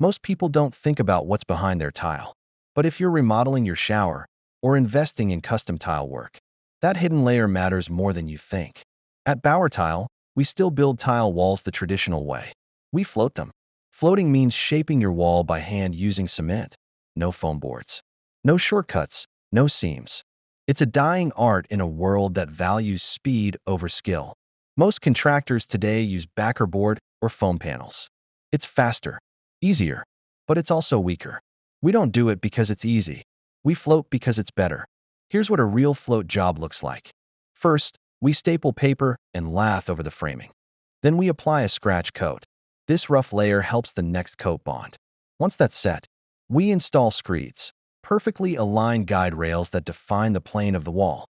Most people don't think about what's behind their tile. But if you're remodeling your shower or investing in custom tile work, that hidden layer matters more than you think. At Bauer Tile, we still build tile walls the traditional way. We float them. Floating means shaping your wall by hand using cement. No foam boards. No shortcuts. No seams. It's a dying art in a world that values speed over skill. Most contractors today use backer board or foam panels. It's faster, easier, but it's also weaker. We don't do it because it's easy. We float because it's better. Here's what a real float job looks like. First, we staple paper and lath over the framing. Then we apply a scratch coat. This rough layer helps the next coat bond. Once that's set, we install screeds, perfectly aligned guide rails that define the plane of the wall.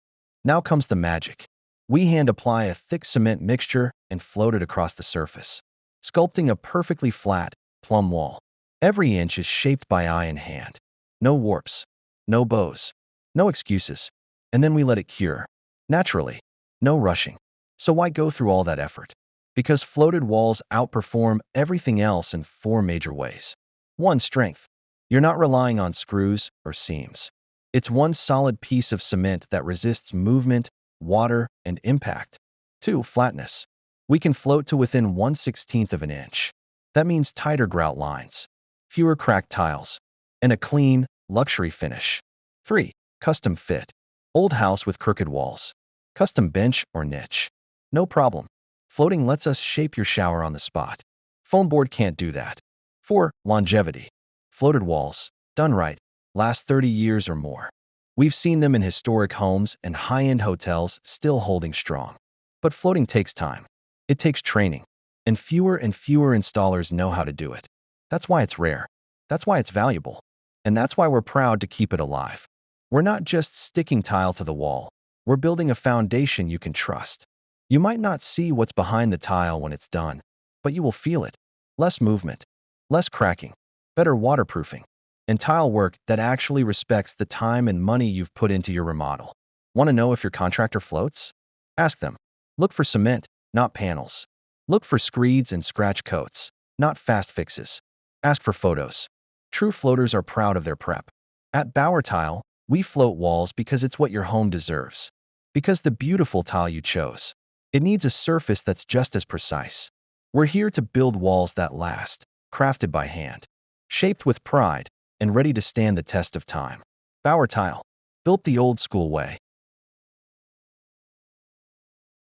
Now comes the magic. We hand apply a thick cement mixture and float it across the surface, sculpting a perfectly flat, plumb wall. Every inch is shaped by eye and hand. No warps, no bows, no excuses. And then we let it cure. Naturally, no rushing. So why go through all that effort? Because floated walls outperform everything else in 4 major ways. 1. Strength. You're not relying on screws or seams. It's one solid piece of cement that resists movement, water, and impact. 2. Flatness. We can float to within 1/16 of an inch. That means tighter grout lines, fewer cracked tiles, and a clean, luxury finish. 3. Custom fit. Old house with crooked walls. Custom bench or niche. No problem. Floating lets us shape your shower on the spot. Foam board can't do that. 4. Longevity. Floated walls, done right, last 30 years or more. We've seen them in historic homes and high-end hotels still holding strong. But floating takes time. It takes training. And fewer installers know how to do it. That's why it's rare. That's why it's valuable. And that's why we're proud to keep it alive. We're not just sticking tile to the wall. We're building a foundation you can trust. You might not see what's behind the tile when it's done, but you will feel it. Less movement, less cracking, better waterproofing, and tile work that actually respects the time and money you've put into your remodel. Want to know if your contractor floats? Ask them. Look for cement, not panels. Look for screeds and scratch coats, not fast fixes. Ask for photos. True floaters are proud of their prep. At Bauer Tile, we float walls because it's what your home deserves. Because the beautiful tile you chose, it needs a surface that's just as precise. We're here to build walls that last, crafted by hand, shaped with pride, and ready to stand the test of time. Bauer Tile, built the old school way.